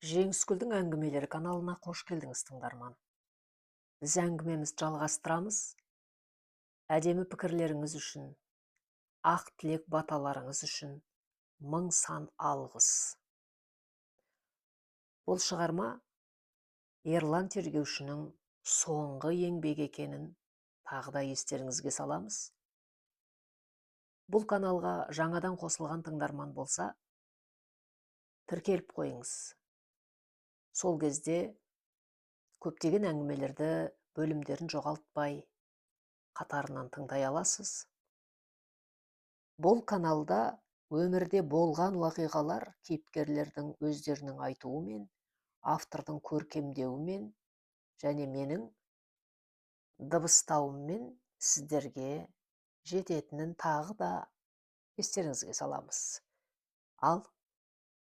Жеңіскүлдің әңгімелері каналына қош келдіңіз, тыңдарман. Біз әңгімемізді жалғастырамыз. Әдемі пікірлеріңіз үшін, ақ тілек баталарыңыз үшін мың сан алғыс. Бұл шығарма Ерлан тергеушінің соңғы еңбегі екенін тағы да естеріңізге саламыз. Бұл каналға жаңадан қосылған тыңдарман болса, тіркеліп қойыңыз. Сол кезде көптеген әңгімелерді, бөлімдерін жоғалтпай, қатарынан тыңдай аласыз. Бұл каналда өмірде болған уақиғалар кейіпкерлердің өздерінің айтуымен, автордың көркемдеуімен және менің дыбыстауыммен сіздерге жететінін тағы да естеріңізге саламыз. Ал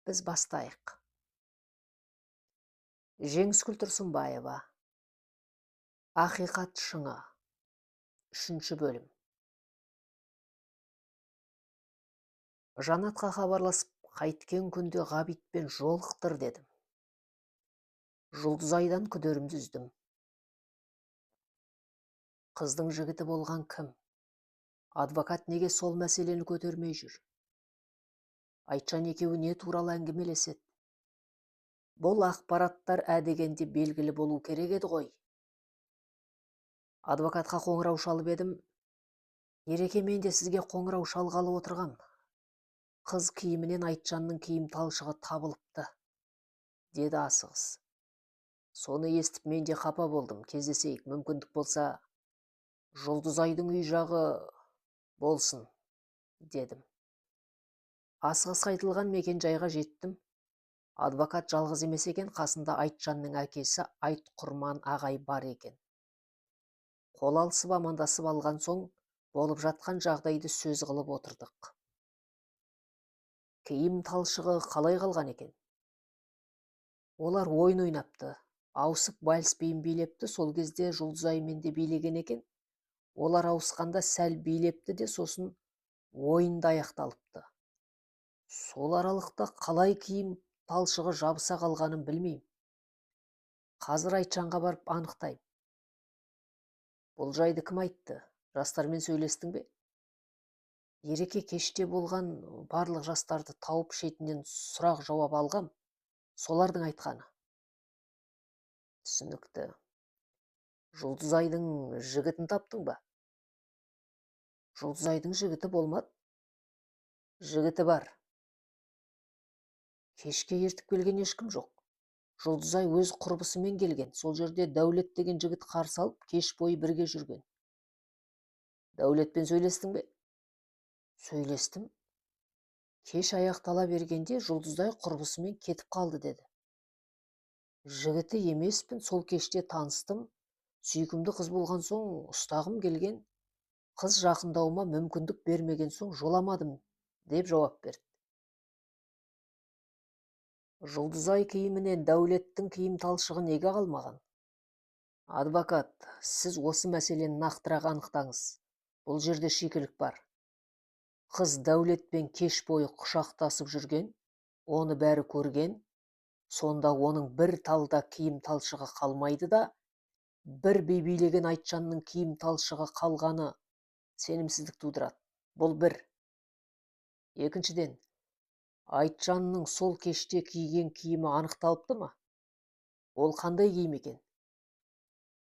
біз бастайық. Жеңіскүл Тұрсынбаева, Ақиқат шыңы, 3 бөлім. Жанатқа хабарласып, қайткен күнде Ғабитпен жолықтыр дедім. Жұлдызайдан күдерімді үздім. Қыздың жігіті болған кім? Адвокат неге сол мәселені көтермей жүр? Айтжан екеуі не туралы әңгімелеседі? Бұл ақпараттар әдегенде белгілі болу керек еді ғой. Адвокатқа қоңырау шалып едім. Ереке, мен де сізге қоңырау шалғалы отырғам. Қыз киімінен Айтжанның киім талшығы табылыпты, деді асығыс. Соны естіп мен де қапа болдым. Кездесейік, мүмкіндік болса, Жұлдызайдың үй жағы болсын, дедім. Асығыс айтылған мекен жайға жеттім. Адвокат жалғыз емес екен, қасында Айтжанның әкесі Айтқұрман ағай бар екен. Қол алысып амандасып алған соң, болып жатқан жағдайды сөз қылып отырдық. Киім талшығы қалай қалған екен? Олар ойын ойнапты, ауысып вальс биін билепті, сол кезде Жұлдызаймен де билеген екен. Олар ауысқанда сәл билепті де, сосын ойында аяқталыпты. Сол аралықта қалай киім талшығы жабыса қалғанын білмеймін. Қазір Айтжанға барып анықтайым. Бұл жайды кім айтты? Жастармен сөйлестің бе? Ереке, кеште болған барлық жастарды тауып шетінен сұрақ жауап алғам. Солардың айтқаны. Түсінікті. Жұлдызайдың жігітін таптың ба? Жұлдызайдың жігіті болмады. Жігіті бар. Кешке ертіп келген ешкім жоқ. Жұлдызай өз құрбысымен келген. Сол жерде Дәулет деген жігіт қарсы алып, кеш бойы бірге жүрген. Дәулетпен сөйлестің бе? Сөйлестім. Кеш аяқтала бергенде Жұлдызай құрбысымен кетіп қалды деді. Жігіті емеспін, сол кеште таныстым. Сүйкімді қыз болған соң ұстағым келген. Қыз жақындауыма мүмкіндік бермеген соң жоламадым, деп жауап берді. Жұлдызай киімінен Дәулеттің киім талшығы неге қалмаған? Адвокат, сіз осы мәселені нақтырақ анықтаңыз. Бұл жерде шикілік бар. Қыз Дәулетпен кеш бойы құшақтасып жүрген, оны бәрі көрген. Сонда оның бір талда киім талшығы қалмайды да, бір билеген Айтжанның киім талшығы қалғаны сенімсіздік тудырады. Бұл бір. Екіншіден, Айтжанның сол кеште киген киімі анықталыпты ма? Ол қандай киім екен?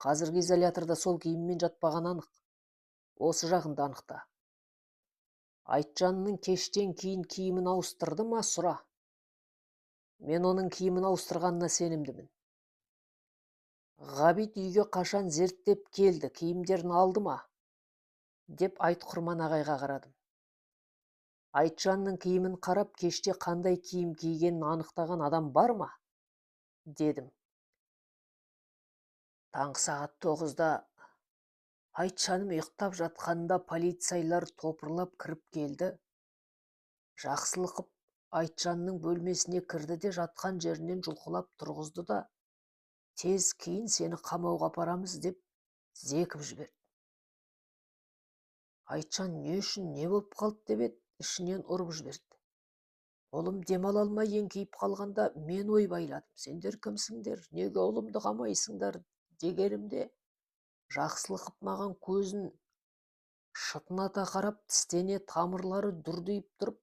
Қазіргі изоляторда сол киіммен жатпаған анық. Осы жағында анықта. Айтжанның кештен кейін киімін ауыстырды ма, сұра. Мен оның киімін ауыстырғанына сенімдімін. Ғабит үйге қашан зерттеп келді, киімдерін алды ма? Деп Айтқұрман ағайға қарадым. Айтжанның киімін қарап, кеште қандай киім кигенін анықтаған адам бар ма? Дедім. Таңғы сағат 9-да Айтжаным ұйықтап жатқанда полицайлар топырлап кіріп келді. Жақсылықып Айтжанның бөлмесіне кірді де жатқан жерінен жұлқылап тұрғызды да, тез кейін сені қамауға апарамыз деп зекіп жіберді. Айтжан не үшін, не болып қалды деп еді, ішінен ұрып жіберді. Олым демала алмай еңкейіп қалғанда мен ойбайладым. Сендер кімсіңдер? Неге ұлымды қамайсыңдар? Дегенімде жақсылық қып маған көзін шытыната қарап тістене тамырлары дүрдиіп тұрып,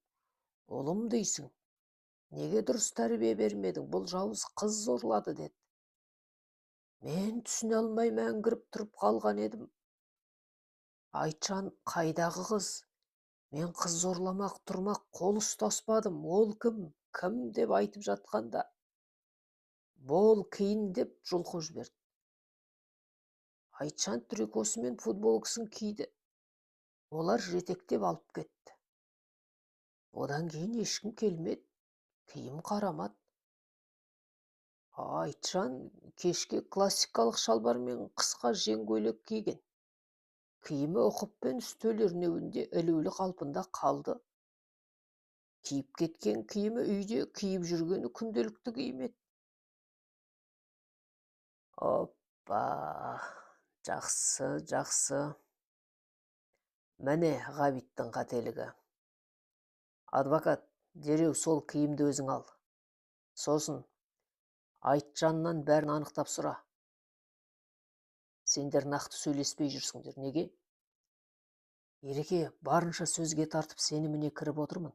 ұлым дейсің. Неге дұрыс тәрбие бермедің? Бұл жауыз қыз зорлады деді. Мен түсіне алмай мәңгіріп тұрып қалған едім. Айтжан қайдағы қыз? Мен қыз зорламақ тұрмақ қол ұстаспадым. Ол кім? Кім деп айтып жатқанда, бол киін деп жұлқып жіберді. Айтжан трикосы мен футболкасын киді. Олар жетектеп алып кетті. Одан кейін ешкім келмеді. Киім қарамады. Айтжан кешке классикалық шалбар мен қысқа жең көйлек киген. Киімі ұқыппен үстел ернеуінде ілулі қалпында қалды. Киіп кеткен киімі үйде, киіп жүргені күнделікті киім еді. Оппа, жақсы, жақсы. Міне Ғабиттің қателігі. Адвокат, дереу сол киімді өзің ал. Сосын Айтжаннан бәрін анықтап сұра. Сендер нақты сөйлеспей жүрсіңдер. Неге? Ереке, барынша сөзге тартып сеніміне кіріп отырмын.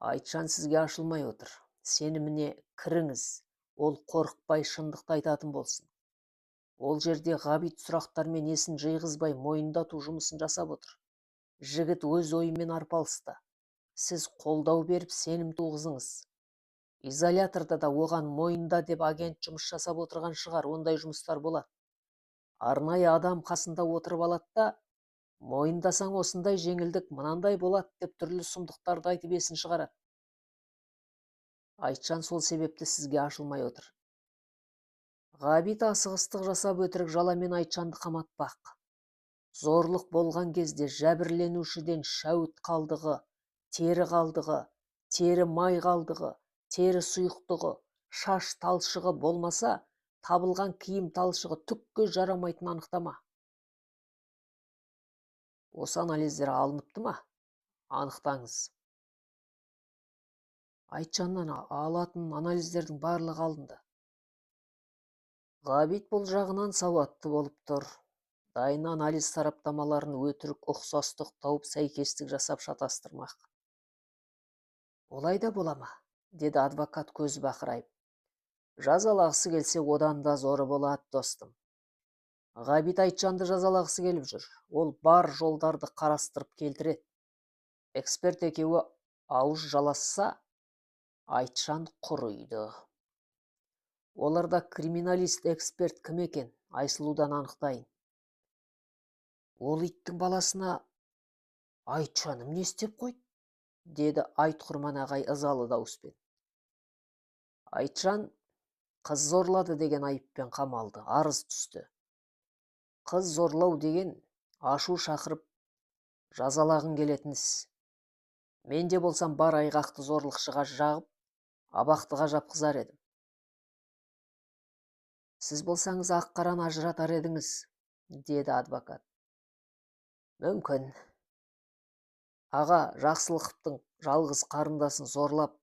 Айтжан сізге ашылмай отыр. Сеніміне кіріңіз. Ол қорықпай шындықты айтатын болсын. Ол жерде Ғабит сұрақтармен есін жиғызбай мойындату жұмысын жасап отыр. Жігіт өз ойымен арпалысты. Сіз қолдау беріп сенім туғызыңыз. Изоляторда да оған мойында деп агент жұмыс жасап отырған шығар, ондай жұмыстар болады. Арнайы адам қасында отырып алады да, мойындасаң осындай жеңілдік, мынандай болады деп түрлі сұмдықтарды айтып есін шығарады. Айтжан сол себепті сізге ашылмай отыр. Ғабит асығыстық жасап өтірік жаламен Айтжанды қаматпақ. Зорлық болған кезде жәбірленушіден шәуіт қалдығы, тері қалдығы, тері май қалдығы, тері сұйықтығы, шаш талшығы болмаса, табылған киім талшығы түкке жарамайтын анықтама. Осы анализдер алыныпты ма? Анықтаңыз. Айтжаннан алатын анализдердің барлығы алынды. Ғабит бұл жағынан сауатты болып тұр. Дайын анализ сараптамаларын өтірік ұқсастық тауып сәйкестік жасап шатастырмақ. Олай да бола ма? Деді адвокат көзі бақырайып. Жазалағысы келсе, одан да зоры болады, достым. Ғабит Айтжанды жазалағысы келіп жүр. Ол бар жолдарды қарастырып келтіреді. Эксперт екеуі ауыз жаласса, Айтжан құрыйды. Оларда криминалист эксперт кім екен? Айсұлудан анықтайын. Ол иттің баласына Айтжаным не істеп қойды? Деді Айтқұрман ағай ызалы дауыспен. Айтжан қыз зорлады деген айыппен қамалды, арыз түсті. Қыз зорлау деген ашу шақырып жазалағын келетін іс. Мен де болсам бар айғақты зорлықшыға жағып, абақтыға жапқызар едім. Сіз болсаңыз ақ-қараны ажыратар едіңіз, деді адвокат. Мүмкін. Аға, Жақсылықовтың жалғыз қарындасын зорлап,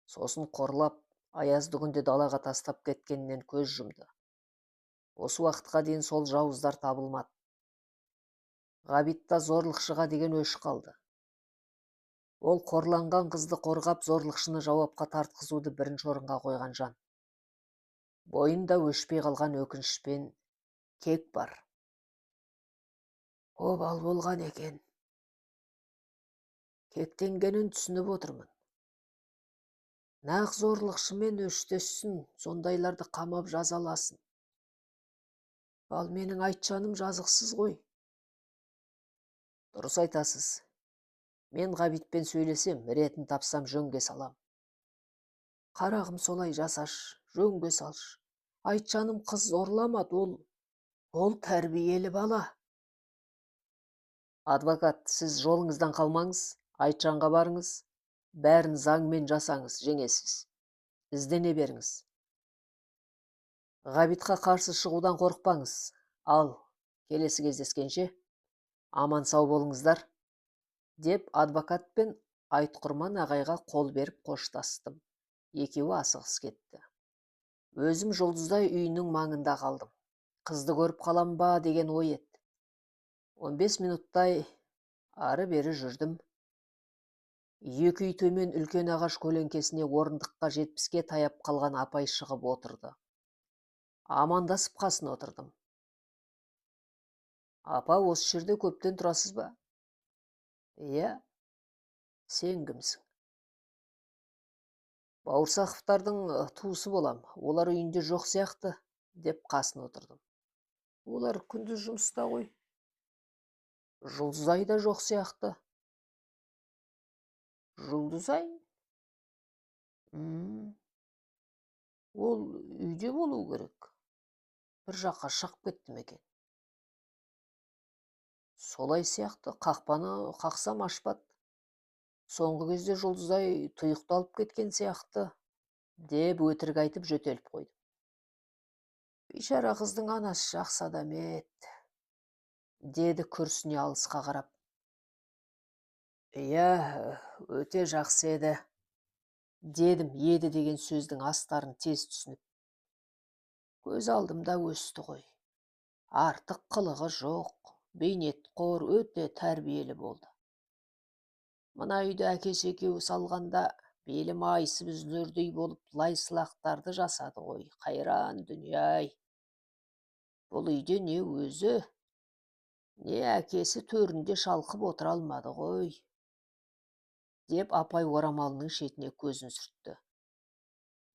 сосын қорлап, аязды күнде далаға тастап кеткеннен көз жұмды. Осы уақытқа дейін сол жауыздар табылмады. Ғабитта зорлықшыға деген өш қалды. Ол қорланған қызды қорғап, зорлықшыны жауапқа тартқызуды бірінші орынға қойған жан. Бойында өшпей қалған өкінішпен кек бар. Обал болған екен. Кектенгенін түсініп отырмын. Нақ зорлықшымен өштессін, сондайларды қамап жазаласын. Ал менің Айтжаным жазықсыз ғой. Дұрыс айтасыз. Мен Ғабитпен сөйлесем, ретін тапсам жөнге салам. Қарағым, солай жасаш, жөнге салш. Айтжаным қыз зорламады, ол тәрбиелі бала. Адвокат, сіз жолыңыздан қалмаңыз, Айтжанға барыңыз, бәрін заңмен жасаңыз, жеңесіз. Іздене беріңіз. Ғабитқа қарсы шығудан қорықпаңыз. Ал, келесі кездескенше, аман сау болыңыздар, деп адвокат пен Айтқұрман ағайға қол беріп қоштастым. Екеуі асығыс кетті. Өзім Жұлдызай үйінің маңында қалдым. Қызды көріп қалам ба деген ой еді. 15 минуттай ары бері жүрдім. Екі үй төмен үлкен ағаш көлеңкесіне орындыққа 70-ке таяп қалған апай шығып отырды. Амандасып қасына отырдым. Апа, осы жерде көптен тұрасыз ба? Иә, сен кімсің? Бауырсақовтардың туысы болам. Олар үйінде жоқ сияқты, деп қасына отырдым. Олар күндіз жұмыста ғой. Жұлдызай да жоқ сияқты. Жұлдызай? Ол үйде болу керек. Бір жаққа шығып кетті ме екен? Солай сияқты, қақпаны қақсам ашпады. Соңғы кезде Жұлдызай тұйықталып кеткен сияқты, деп өтірік айтып жөтеліп қойды. Бейшара қыздың анасы жақсы адам еді, деді күрсіне алысқа қарап. Иә, өте жақсы еді, дедім еді деген сөздің астарын тез түсініп. Көз алдымда өсті ғой. Артық қылығы жоқ, бейнетқор, өте тәрбиелі болды. Мына үйді әкесі екеуі салғанда белі майысып үзілердей болып лай-сылақтарды жасады ғой. Қайран дүние-ай. Бұл үйде не өзі, не әкесі төрінде шалқып отыра алмады ғой, деп апай орамалының шетіне көзін сүртті.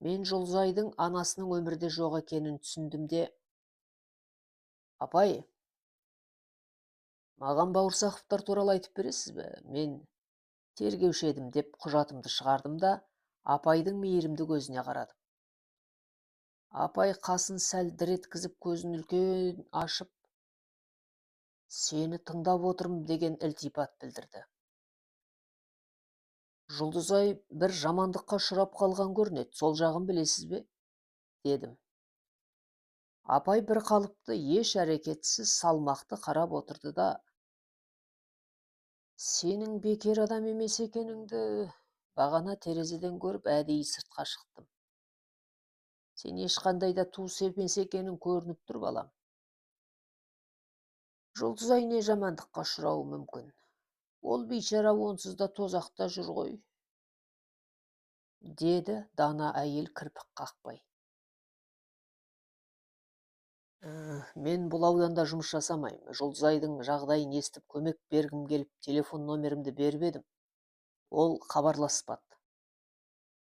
Мен Жұлдызайдың анасының өмірде жоқ екенін түсіндім де: апай, маған Бауырсақовтар туралы айтып бересіз бе? Мен тергеуші едім, деп құжатымды шығардым да апайдың мейірімді көзіне қарадым. Апай қасын сәл дір еткізіп көзін үлкен ашып, сені тыңдап отырмын деген ілтипат білдірді. Жұлдызай бір жамандыққа ұшырап қалған көрінеді, сол жағын білесіз бе? Дедім. Апай бір қалыпты еш әрекетсіз салмақты қарап отырды да: сенің бекер адам емес екеніңді бағана терезеден көріп әдейі сыртқа шықтым. Сен ешқандай да туыс емес екенің көрініп тұр, балам. Жұлдызай не жамандыққа ұшырауы мүмкін? Ол бейшара онсыз да тозақта жүр ғой, деді дана әйел кірпік қақпай. Мен бұл ауданда жұмыс жасамаймын. Жұлдызайдың жағдайын естіп көмек бергім келіп, телефон номерімді беріп едім. Ол хабарласпады.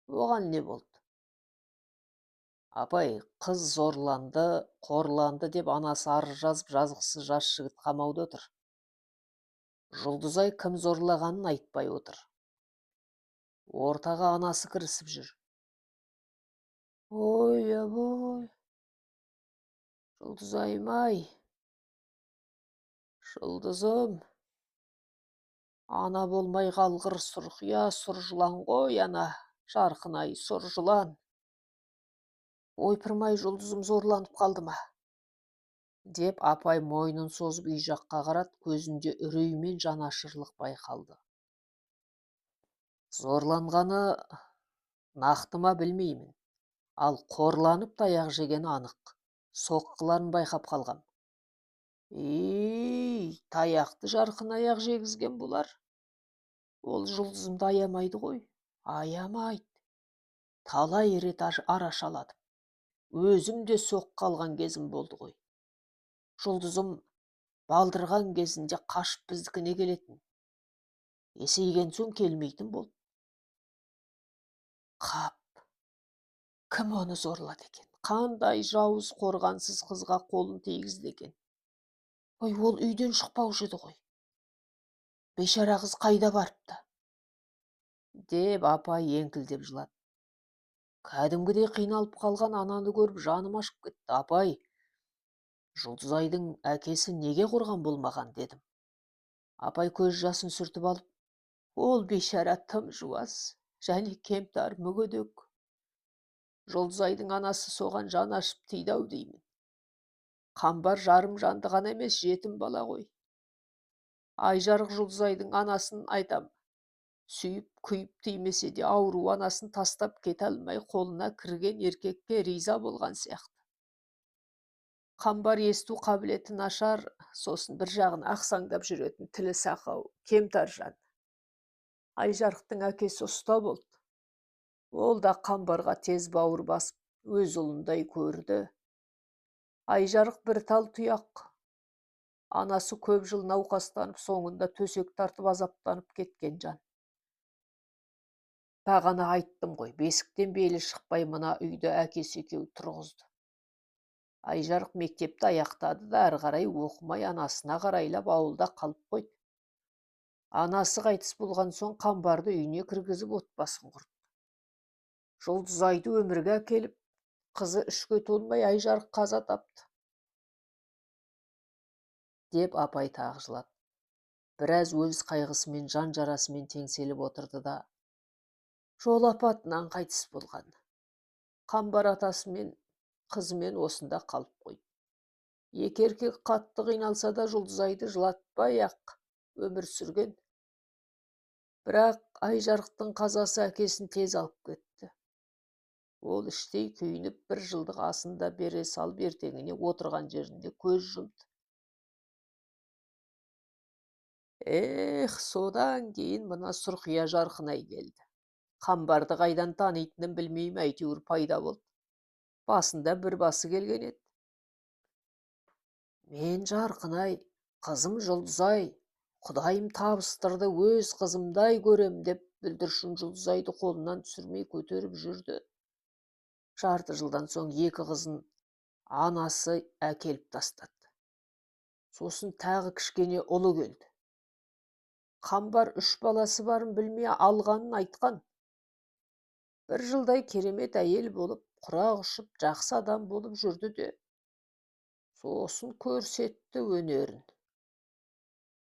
Оған не болды? Апай, қыз зорланды, қорланды деп анасы арыз жазып, жазықсыз жас жігіт қамауда отыр. Жұлдызай кім зорлағанын айтпай отыр. Ортаға анасы кірісіп жүр. Ой, абой, Жұлдызайым-ай, Жұлдызым, ана болмай қалғыр сұрқия, сұр жылан ғой, ана, жарқынай, сұр жылан. Ойпырмай, Жұлдызым зорланып қалды ма? Деп апай мойнын созып үй жаққа қарат, көзінде үрей мен жанашырлық байқалды. Зорланғаны нақты ма білмеймін. Ал қорланып таяқ жегені анық. Соққыларын байқап қалғам. Таяқты жарқын аяқ жегізген бұлар. Ол Жұлдызымды аямайды ғой. Аямайды. Талай рет арашаладым. Өзім де соққы алған кезім болды ғой. Жұлдызым балдырған кезінде қашып біздікіне келетін. Есейген соң келмейтін болды. Қап, кім оны зорлады екен? Қандай жауыз қорғансыз қызға қолын тигізді екен? Ой, ол үйден шықпаушы еді ғой. Бейшара қыз қайда барыпты? Деп апай еңкілдеп жылады. Кәдімгідей қиналып қалған ананы көріп жаным ашып кетті. Апай, Жұлдызайдың әкесі неге қорған болмаған, дедім. Апай көз жасын сүртіп алып: ол бейшара тым жуас, және кемтар, мүгедек. Жұлдызайдың анасы соған жан ашып тиді-ау деймін. Қамбар жарым жанды ғана емес, жетім бала ғой. Айжарық Жұлдызайдың анасын айтам. Сүйіп, күйіп тимесе де ауру анасын тастап кете алмай қолына кірген еркекке риза болған сияқты. Қамбар есту қабілеті нашар, сосын бір жағын ақсаңдап жүретін тілі сақау, кемтар жан. Айжарықтың әкесі ұста болды. Ол да Қамбарға тез бауыр басып, өз ұлындай көрді. Айжарық бір тал тұяқ. Анасы көп жыл науқастанып, соңында төсек тартып азаптанып кеткен жан. Бағана айттым ғой, бесіктен белі шықпай мына үйді әкесі екеуі тұрғызды. Айжарық мектепті аяқтады да әрі қарай оқымай анасына қарайлап ауылда қалып қойды. Анасы қайтыс болған соң Қамбарды үйіне кіргізіп отбасын құрды. Жұлдызайды өмірге әкеліп, қызы үшке толмай Айжарық қаза тапты, деп апай тағы жылады. Біраз өз қайғысымен, жан жарасымен теңселіп отырды да, жол апатынан қайтыс болған. Қамбар атасымен, қызымен осында қалып қойды. Екі еркек қатты қиналса да Жұлдызайды жылатпай ақ өмір сүрген. Бірақ Айжарықтың қазасы әкесін тез алып кетті. Ол іштей күйініп, бір жылдық асында бере салып ертеңіне отырған жерінде көз жұмды. Содан кейін мына Сұрқия Жарқынай келді. Қамбарды қайдан танитынын білмеймін, әйтеуір пайда болды. Басында бір басы келген еді. Мен Жарқынай, қызым Жұлдызай, Құдайым табыстырды, өз қызымдай көрем деп бүлдіршін Жұлдызайды қолынан түсірмей көтеріп жүрді. Жарты жылдан соң екі қызын анасы әкеліп тастады. Сосын тағы кішкене ұлы келді. Қамбар 3 баласы барын білмей алғанын айтқан. Бір жылдай керемет әйел болып, құрақ ұшып, жақсы адам болып жүрді де, сосын көрсетті өнерін.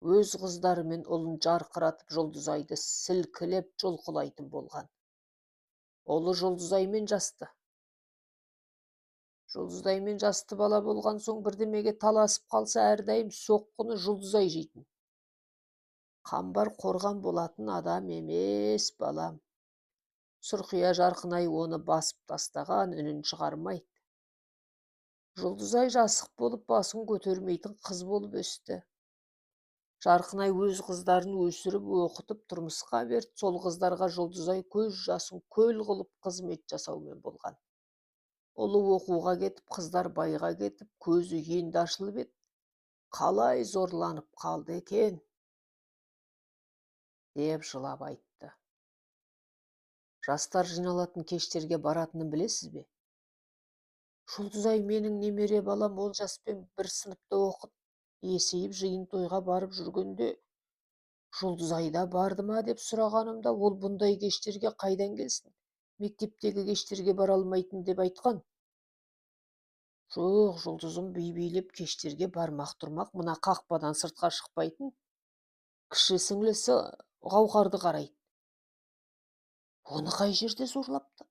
Өз қыздары мен ұлын жарқыратып Жұлдызайды сілкілеп жұлқылайтын болған. Ұлы Жұлдызаймен жасты. Жұлдызаймен жасты бала болған соң бірдемеге таласып қалса, әрдайым соққыны Жұлдызай жейтін. Қамбар қорған болатын адам емес, балам. Сұрқия Жарқынай оны басып тастаған, үнін шығармайды. Жұлдызай жасық болып, басын көтермейтін қыз болып өсті. Жарқынай өз қыздарын өсіріп, оқытып, тұрмысқа берді. Сол қыздарға Жұлдызай көз жасын көл қылып қызмет жасаумен болған. Ұлы оқуға кетіп, қыздар байға кетіп, көзі енді ашылып еді. Қалай зорланып қалды екен, деп жылап айтты. Жастар жиналатын кештерге баратынын білесіз бе? Жұлдызай менің немере балам, ол жаспен бір сыныпта оқып, есейіп жиын тойға барып жүргенде, Жұлдызайда барды ма деп сұрағанымда, ол бұндай кештерге қайдан келсін? Мектептегі кештерге бара алмайтын деп айтқан. Жоқ, Жұлдызым би-билеп кештерге бармақ тұрмақ, мына қақпадан сыртқа шықпайтын. Кіші сіңлісі Қауқарды қарайды. Оны қай жерде зорлапты?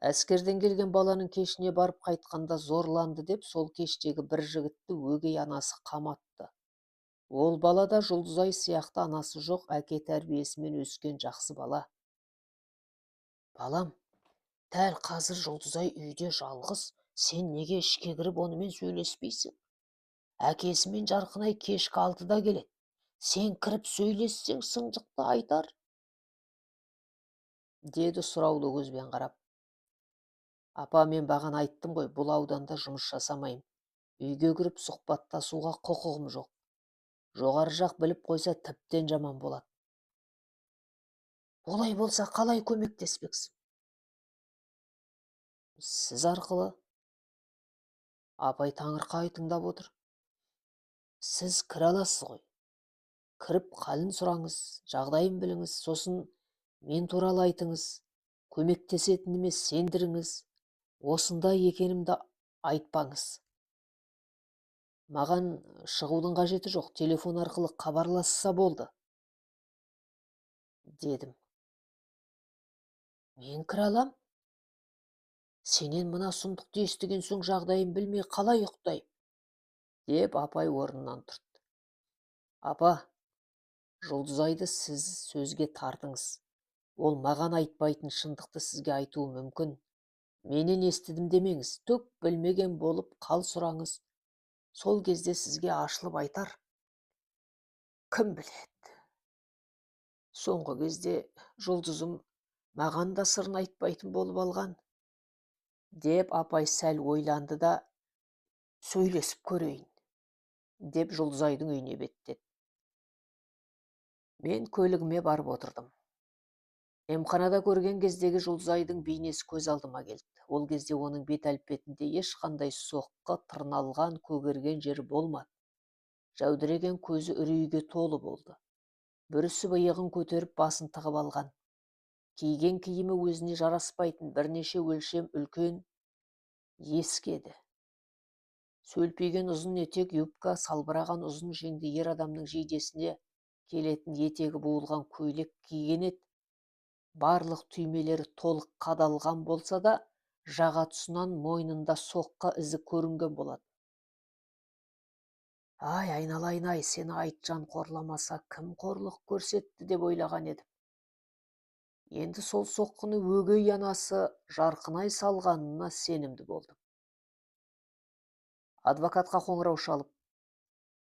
Әскерден келген баланың кешіне барып қайтқанда зорланды деп, сол кештегі бір жігітті өгей анасы қаматты. Ол бала да Жұлдызай сияқты анасы жоқ, әке тәрбиесімен өскен жақсы бала. Балам, дәл қазір Жұлдызай үйде жалғыз, сен неге ішке кіріп онымен сөйлеспейсің? Әкесімен Жарқынай кешкі 6-да келеді. Сен кіріп сөйлессең сыңжықты айтар, деді сұраулы көзбен қарап. Апа, мен бағана айттым ғой, бұл ауданда жұмыс жасамайым. Үйге кіріп сұхбаттасуға құқығым жоқ. Жоғары жақ біліп қойса тіптен жаман болады. Олай болса қалай көмектеспексің? Сіз арқылы. Апай таңырқай тыңдап отыр. Сіз кіре аласыз ғой. Кіріп қалын сұраңыз, жағдайын біліңіз, сосын мен туралы айтыңыз, көмектесетініме сендіріңіз, осындай екенімді айтпаңыз. Маған шығудың қажеті жоқ, телефон арқылы хабарласса болды, дедім. Мен кіре алам? Сенен мына сұмдықты естіген соң жағдайын білмей қалай ұйықтайым? Деп апай орнынан тұрды. Апа, Жұлдызайды сіз сөзге тартыңыз. Ол маған айтпайтын шындықты сізге айтуы мүмкін. Менен естідім демеңіз, түк білмеген болып қал сұраңыз. Сол кезде сізге ашылып айтар. Кім біледі? Соңғы кезде жұлдызым маған да сырын айтпайтын болып алған, деп апай сәл ойланды да, сөйлесіп көрейін, деп Жұлдызайдың үйіне беттеді. Мен көлігіме барып отырдым. Емханада көрген кездегі Жұлдызайдың бейнесі көз алдыма келді. Ол кезде оның бет әлпетінде ешқандай соққы, тырналған, көгерген жері болмады. Жәудіреген көзі үрейге толы болды. Бүрісі иығын көтеріп басын тығып алған. Киген киімі өзіне жараспайтын бірнеше өлшем үлкен, ескі еді. Сөлпиген ұзын етек юбка, салбыраған ұзын жеңді ер адамның жейдесіне келетін етегі буылған көйлек киген еді. Барлық түймелері толық қадалған болса да, жаға тұсынан мойнында соққы ізі көрінген болады. Ай, айналайын-ай, сені Айтжан қорламаса, кім қорлық көрсетті деп ойлаған едім. Енді сол соққыны өгей анасы Жарқынай салғанына сенімді болдым. Адвокатқа қоңырау шалып,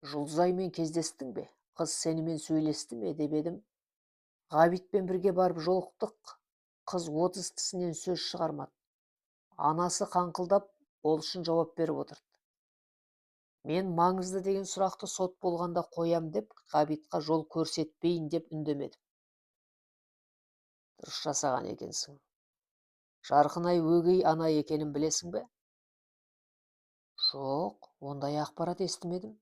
Жұлдызаймен кездестің бе? Қыз сенімен сөйлесті ме деп едім. Ғабитпен бірге барып жолықтық. Қыз 30 тісінен сөз шығармады. Анасы қаңқылдап, ол үшін жауап беріп отырды. Мен маңызды деген сұрақты сот болғанда қоям деп, Ғабитқа жол көрсетпейін деп үндемедім. Дұрыс жасаған екенсің. Жарқынай өгей ана екенін білесің бе? Жоқ, ондай ақпарат естімедім.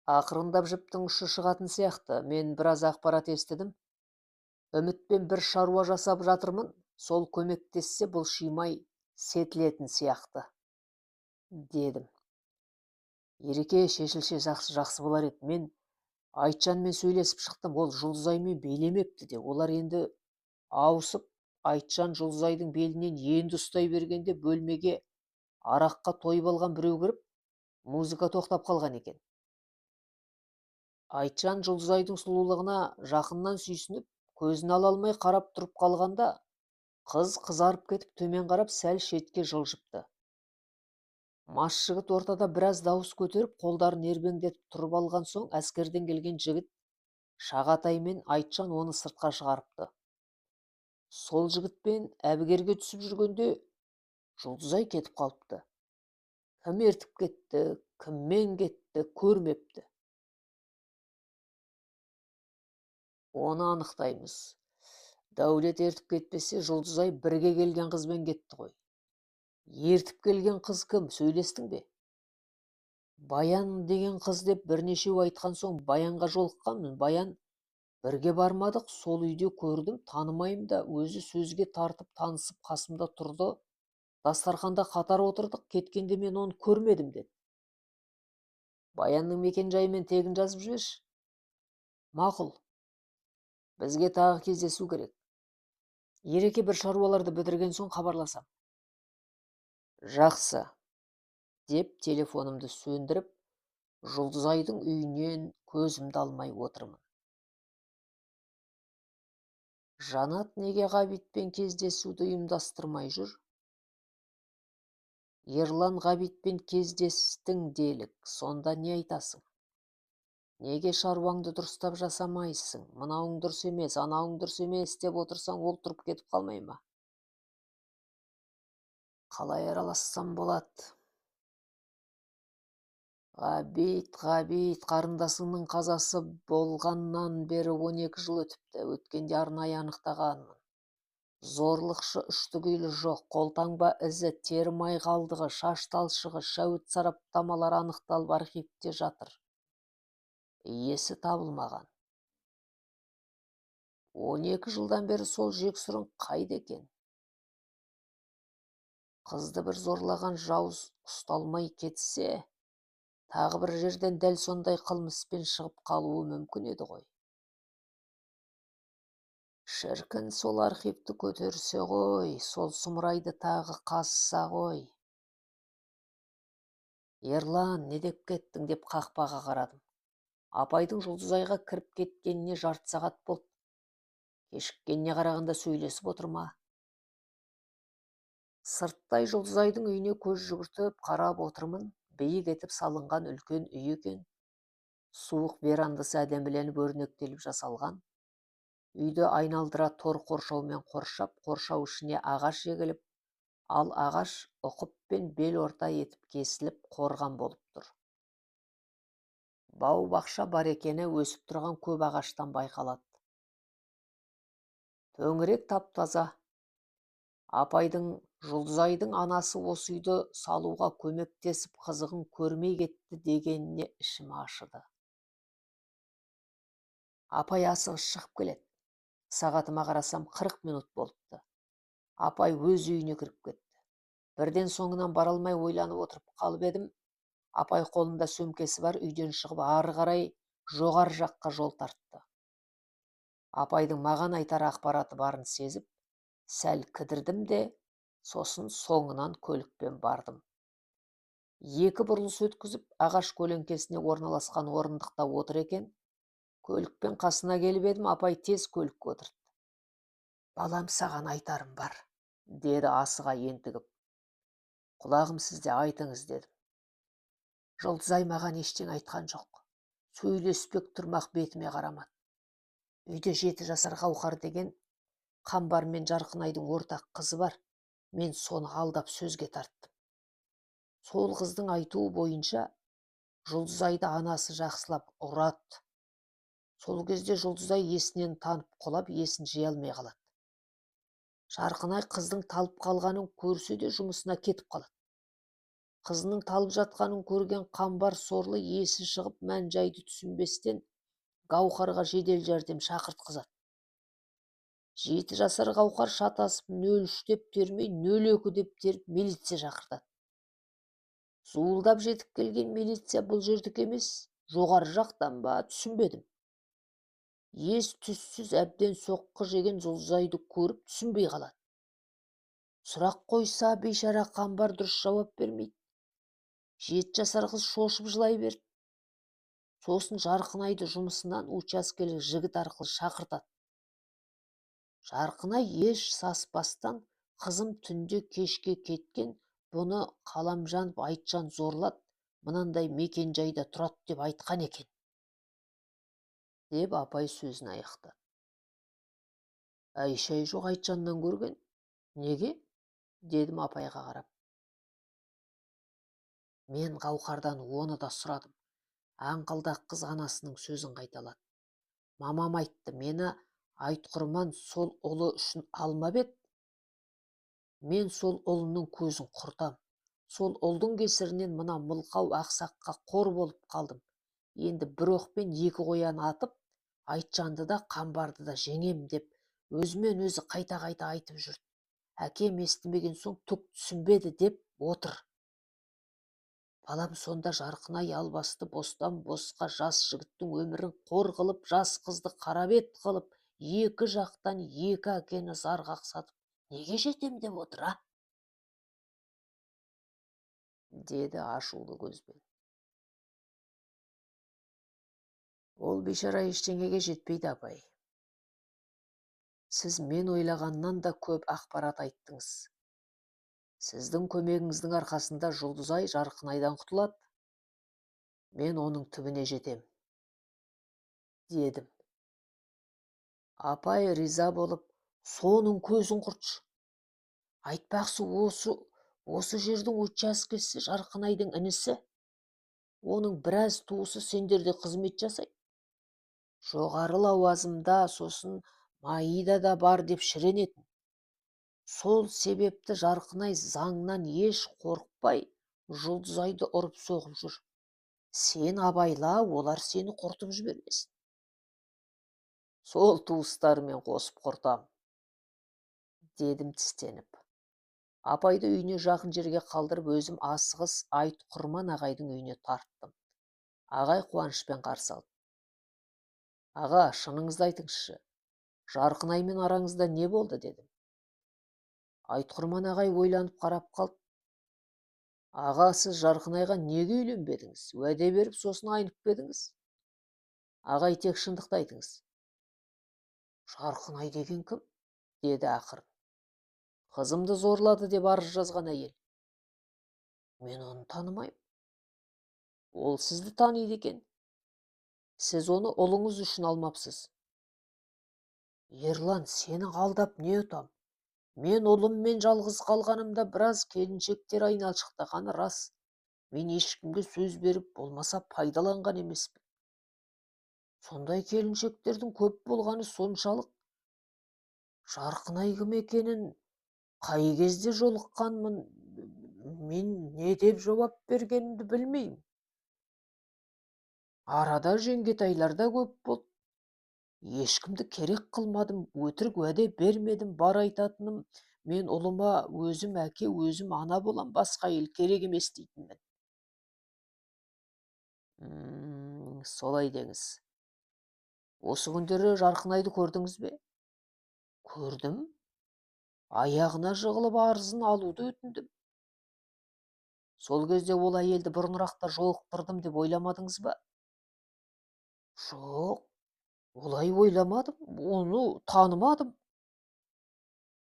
Ақырындап жіптің ұшы шығатын сияқты. Мен біраз ақпарат естідім. Үмітпен бір шаруа жасап жатырмын. Сол көмектессе бұл шимай сетілетін сияқты, дедім. Ереке, шешілсе жақсы болар еді. Мен Айтжанмен сөйлесіп шықтым. Ол Жұлдызаймен белемепті де. Олар енді ауысып, Айтжан Жұлдызайдың белінен енді ұстай бергенде бөлмеге араққа тойып алған біреу кіріп, музыка тоқтап қалған екен. Айтжан Жұлдызайдың сұлулығына жақыннан сүйсініп, көзін ала алмай қарап тұрып қалғанда, қыз қызарып кетіп төмен қарап сәл шетке жылжыпты. Мас жігіт ортада біраз дауыс көтеріп, қолдарын ербеңдетіп тұрып алған соң, әскерден келген жігіт Шағатай мен Айтжан оны сыртқа шығарыпты. Сол жігітпен әбігерге түсіп жүргенде Жұлдызай кетіп қалыпты. Кім ертіп кетті, кіммен кетті, көрмепті. Оны анықтаймыз. Дәулет ертіп кетпесе, Жұлдызай бірге келген қызбен кетті ғой. Ертіп келген қыз кім, сөйлестің бе? Баян деген қыз деп бірнешеу айтқан соң Баянға жолыққанмын. Баян бірге бармадық, сол үйде көрдім, танымайым да, өзі сөзге тартып танысып қасымда тұрды. Дастарханда қатар отырдық, кеткенде мен оны көрмедім деді. Баянның мекен жайы мен тегін жазып жіберші. Мақұл. Бізге тағы кездесу керек. Ереке, бір шаруаларды бітірген соң хабарласам. Жақсы, деп телефонымды сөндіріп, Жұлдызайдың үйінен көзімді алмай отырмын. Жанат неге Ғабитпен кездесуді ұйымдастырмай жүр? Ерлан Ғабитпен кездестің делік, сонда не айтасың? Неге шаруаңды дұрыстап жасамайсың? Мынауың дұрыс емес, анауың дұрыс емес деп отырсаң, ол тұрып кетіп қалмай ма? Қалай аралассам болады? Ғабит, қарындасыңның қазасы болғаннан бері 12 жыл өтіпті. Өткенде арнайы анықтағанмын. Зорлықшы үштігейлі жоқ, қолтаңба ізі, тері май қалдығы, шаш талшығы, шәуіт сараптамалар анықталып архивте жатыр. Иесі табылмаған. 12 жылдан бері сол жексұрын қайда екен? Қызды бір зорлаған жауыз ұсталмай кетсе, тағы бір жерден дәл сондай қылмыспен шығып қалуы мүмкін еді ғой. Шіркін, сол архивті көтерсе ғой, сол сұмырайды тағы қазса ғой. Ерлан, не деп кеттің деп қақпаға қарадым. Апайдың Жұлдызайға кіріп кеткеніне жарты сағат болды. Кешіккеніне қарағанда сөйлесіп отыр ма? Сырттай Жұлдызайдың үйіне көз жүгіртіп қарап отырмын. Биік етіп салынған үлкен үй екен. Суық верандасы әдеміленіп өрнектеліп жасалған. Үйді айналдыра тор қоршаумен қоршап, қоршау ішіне ағаш егіліп, ал ағаш ұқыппен бел орта етіп кесіліп қорған болып тұр. Бау-бақша бар екені өсіп тұрған көп ағаштан байқалады. Төңірек тап-таза. Апайдың, Жұлдызайдың анасы осы үйді салуға көмектесіп қызығын көрмей кетті дегеніне ішім ашыды. Апай асығыс шығып келеді. Сағатыма қарасам 40 минут болыпты. Апай өз үйіне кіріп кетті. Бірден соңынан бара алмай ойланып отырып қалып едім. Апай қолында сөмкесі бар, үйден шығып ары қарай жоғары жаққа жол тартты. Апайдың маған айтар ақпараты барын сезіп, сәл кідірдім де, сосын соңынан көлікпен бардым. Екі бұрылыс өткізіп, ағаш көлеңкесіне орналасқан орындықта отыр екен. Көлікпен қасына келіп едім, апай тез көлікке отырды. Балам, саған айтарым бар, деді асыға ентігіп. Құлағым сізде, айтыңыз, дедім. Жұлдызай маған ештеңе айтқан жоқ. Сөйлеспек тұрмақ бетіме қарамады. Үйде 7 жасар Қауқар деген Қамбар мен Жарқынайдың ортақ қызы бар. Мен соны алдап сөзге тарттым. Сол қыздың айтуы бойынша Жұлдызайды анасы жақсылап ұрады. Сол кезде Жұлдызай есінен танып құлап, есін жия алмай қалады. Жарқынай қыздың талып қалғанын көрсе де жұмысына кетіп қалады. Қызының талып жатқанын көрген Қамбар сорлы есі шығып, мән-жайды түсінбестен Гауһарға жедел жәрдем шақыртқызады. 7 жасар Қауқар шатасып 03 деп термей 02 деп теріп милиция шақыртады. Зуылдап жетіп келген милиция бұл жердікі емес, жоғары жақтан ба, түсінбедім. Ес-түссіз әбден соққы жеген Жұлдызайды көріп түсінбей қалады. Сұрақ қойса, бейшара Қамбар дұрыс жауап бермейді. 7 жасар қыз шошып жылай берді. Сосын Жарқынайды жұмысынан учаскелік жігіт арқылы шақыртады. Жарқынай еш саспастан, қызым түнде кешке кеткен, бұны Қаламжанов Айтжан зорлады, мынандай мекен-жайда тұрады деп айтқан екен, деп апай сөзін аяқтады. Әй-шәй жоқ, Айтжаннан көрген. Неге? Дедім апайға қарап. Мен Қауқардан оны да сұрадым. Аңқылдақ қыз анасының сөзін қайталады. Мамам айтты, мені Айтқұрман сол ұлы үшін алмап еді. Мен сол ұлының көзін құртам. Сол ұлдың кесірінен мына мылқау ақсаққа қор болып қалдым. Енді бір оқпен 2 қоян атып, Айтжанды да Қамбарды да жеңем деп, өзімен өзі қайта-қайта айтып жүрді. Әкем естімеген соң түк түсінбеді деп отыр. Балам, сонда Жарқынай албасты бостан босқа жас жігіттің өмірін қор қылып, жас қызды қарабет қылып, екі жақтан екі әкені зарға қақсатып, неге жетем деп отыр, а? Деді ашулы көзбен. Ол бейшара ештеңеге жетпейді, апай. Сіз мен ойлағаннан да көп ақпарат айттыңыз. Сіздің көмегіңіздің арқасында Жұлдызай Жарқынайдан құтылады. Мен оның түбіне жетем, дедім. Апай риза болып, соның көзін құртшы. Айтпақсы, осы жердің учаскесі Жарқынайдың інісі. Оның біраз туысы сендерде қызмет жасайды. Жоғары лауазымда, сосын Маида да бар деп шіренетін. Сол себепті Жарқынай заңнан еш қорықпай, Жұлдызайды ұрып соғып жүр. Сен абайла, олар сені құртып жібермесін. Сол туыстарымен қосып құртам, дедім тістеніп. Апайды үйіне жақын жерге қалдырып, өзім асығыс Айтқұрман ағайдың үйіне тарттым. Ағай қуанышпен қарсы алды. Аға, шыныңызды айтыңызшы, Жарқынаймен араңызда не болды, дедім. Айтқұрман ағай ойланып қарап қалды. Аға, сіз Жарқынайға неге үйленбедіңіз? Уәде беріп, сосын айнып бедіңіз? Ағай, тек шындықты айтыңыз. Жарқынай деген кім? Деді ақырын. Қызымды зорлады деп арыз жазған әйел. Мен оны танымаймын. Ол сізді таниды екен. Сіз оны ұлыңыз үшін алмапсыз. Ерлан, сені алдап не ұтам? Мен ұлыммен жалғыз қалғанымда біраз келіншектер айналшықтағаны рас. Мен ешкімге сөз беріп, болмаса пайдаланған емеспін. Сондай келіншектердің көп болғаны соншалық. Жарқынай кім екенін, қай кезде жолыққанмын, мен не деп жауап бергенімді білмеймін. Арада жеңгетайлар да көп болды. Ешкімді керек қылмадым, өтірік уәде бермедім, бар айтатыным, мен ұлыма өзім әке, өзім ана болам, басқа ел керек емес дейтінмін. Солай деңіз. Осы күндері Жарқынайды көрдіңіз бе? Көрдім. Аяғына жығылып арызын алуды өтіндім. Сол кезде ол әйелді бұрынырақта жолықтырдым деп ойламадыңыз ба? Жоқ, олай ойламадым, оны танымадым.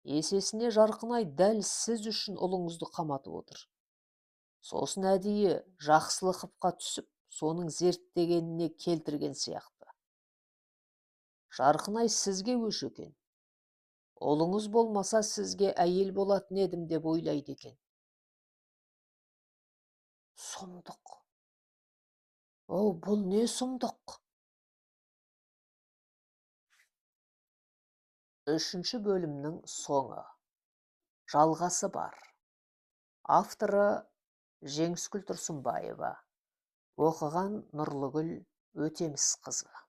Есесіне Жарқынай дәл сіз үшін ұлыңызды қаматып отыр. Сосын әдейі жақсылыққа түсіп, соның зерттегеніне келтірген сияқты. Жарқынай сізге өш екен. Ұлыңыз болмаса сізге әйел болатын едім деп ойлайды екен. Сұмдық. Бұл не сұмдық? 3-ші бөлімнің соңы. Жалғасы бар. Авторы Жеңіскүл Тұрсынбаева. Оқыған Нұрлыгүл Өтемісқызы.